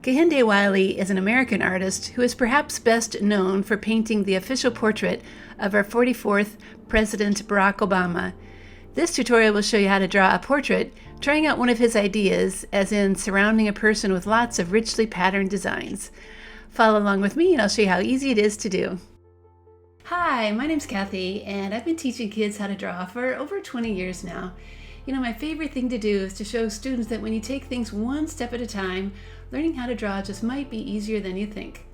Kehinde Wiley is an American artist who is perhaps best known for painting the official portrait of our 44th President Barack Obama. This tutorial will show you how to draw a portrait, trying out one of his ideas, as in surrounding a person with lots of richly patterned designs. Follow along with me and I'll show you how easy it is to do. Hi, my name's Kathy, and I've been teaching kids how to draw for over 20 years now. You know, my favorite thing to do is to show students that when you take things one step at a time, learning how to draw just might be easier than you think.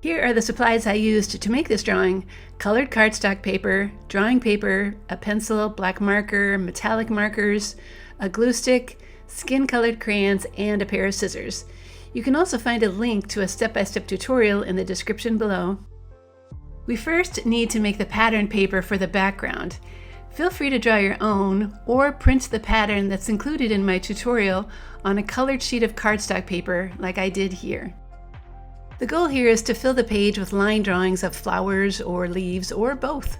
Here are the supplies I used to make this drawing: colored cardstock paper, drawing paper, a pencil, black marker, metallic markers, a glue stick, skin-colored crayons, and a pair of scissors. You can also find a link to a step-by-step tutorial in the description below. We first need to make the pattern paper for the background. Feel free to draw your own or print the pattern that's included in my tutorial on a colored sheet of cardstock paper like I did here. The goal here is to fill the page with line drawings of flowers or leaves or both.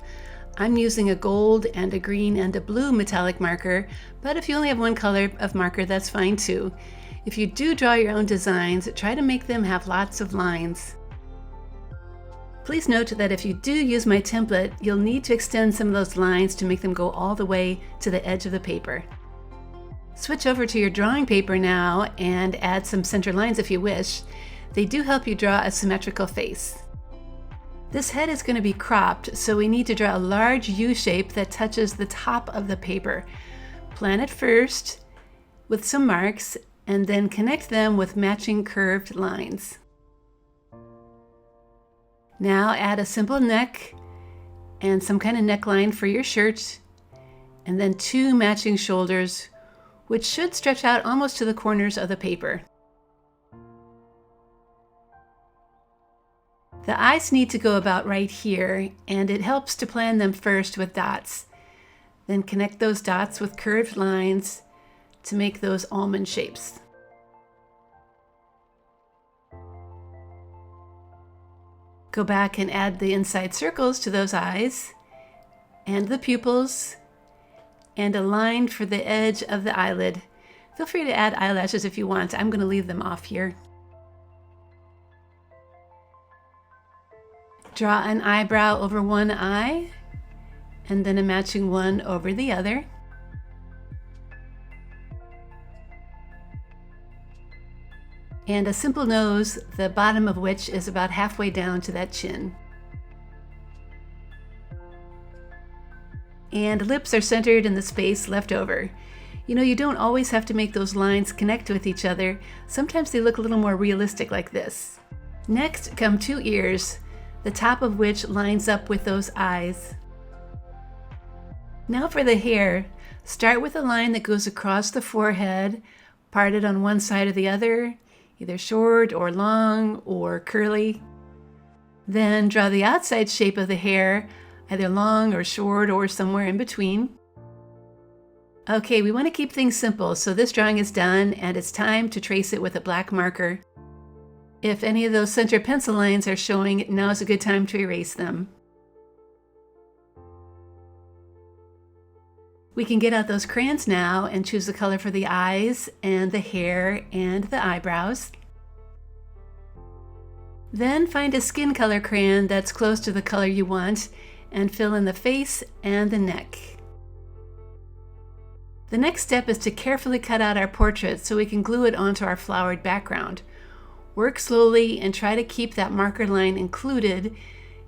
I'm using a gold and a green and a blue metallic marker, but if you only have one color of marker, that's fine too. If you do draw your own designs, try to make them have lots of lines. Please note that if you do use my template, you'll need to extend some of those lines to make them go all the way to the edge of the paper. Switch over to your drawing paper now and add some center lines if you wish. They do help you draw a symmetrical face. This head is going to be cropped, so we need to draw a large U shape that touches the top of the paper. Plan it first with some marks and then connect them with matching curved lines. Now add a simple neck and some kind of neckline for your shirt, and then two matching shoulders, which should stretch out almost to the corners of the paper. The eyes need to go about right here, and it helps to plan them first with dots. Then connect those dots with curved lines to make those almond shapes. Go back and add the inside circles to those eyes, and the pupils, and a line for the edge of the eyelid. Feel free to add eyelashes if you want. I'm going to leave them off here. Draw an eyebrow over one eye, and then a matching one over the other. And a simple nose, the bottom of which is about halfway down to that chin. And lips are centered in the space left over. You know, you don't always have to make those lines connect with each other. Sometimes they look a little more realistic like this. Next come two ears, the top of which lines up with those eyes. Now for the hair, start with a line that goes across the forehead, parted on one side or the other, either short or long or curly. Then draw the outside shape of the hair, either long or short or somewhere in between. Okay, we want to keep things simple, so this drawing is done and it's time to trace it with a black marker. If any of those center pencil lines are showing, now is a good time to erase them. We can get out those crayons now and choose the color for the eyes and the hair and the eyebrows. Then find a skin color crayon that's close to the color you want and fill in the face and the neck. The next step is to carefully cut out our portrait so we can glue it onto our flowered background. Work slowly and try to keep that marker line included.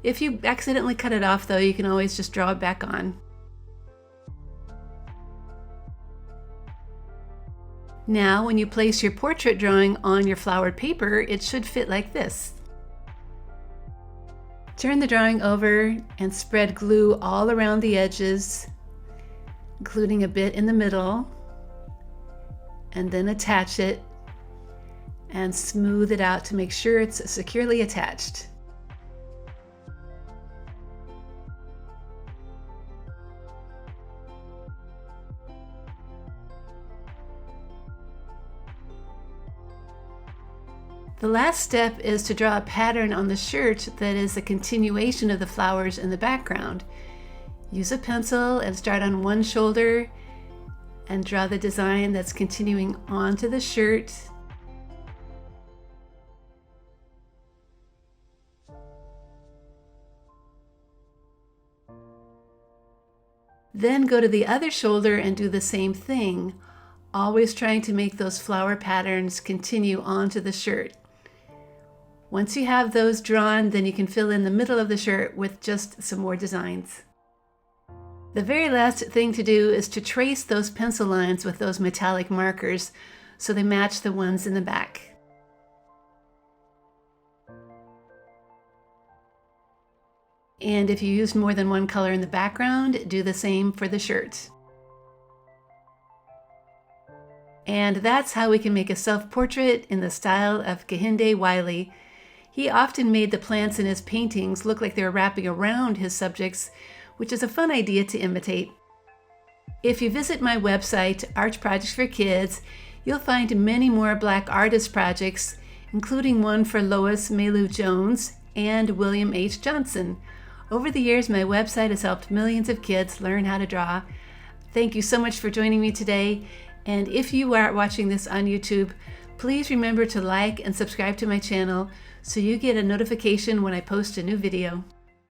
If you accidentally cut it off though, you can always just draw it back on. Now, when you place your portrait drawing on your flowered paper, it should fit like this. Turn the drawing over and spread glue all around the edges, including a bit in the middle, and then attach it and smooth it out to make sure it's securely attached. The last step is to draw a pattern on the shirt that is a continuation of the flowers in the background. Use a pencil and start on one shoulder and draw the design that's continuing onto the shirt Then go to the other shoulder and do the same thing, always trying to make those flower patterns continue onto the shirt. Once you have those drawn, then you can fill in the middle of the shirt with just some more designs. The very last thing to do is to trace those pencil lines with those metallic markers so they match the ones in the back. And if you used more than one color in the background, do the same for the shirt. And that's how we can make a self-portrait in the style of Kehinde Wiley. He often made the plants in his paintings look like they were wrapping around his subjects, which is a fun idea to imitate. If you visit my website, Art Projects for Kids, you'll find many more Black artist projects, including one for Lois Mailou Jones and William H. Johnson. Over the years, my website has helped millions of kids learn how to draw. Thank you so much for joining me today. And if you are watching this on YouTube, please remember to like and subscribe to my channel so you get a notification when I post a new video.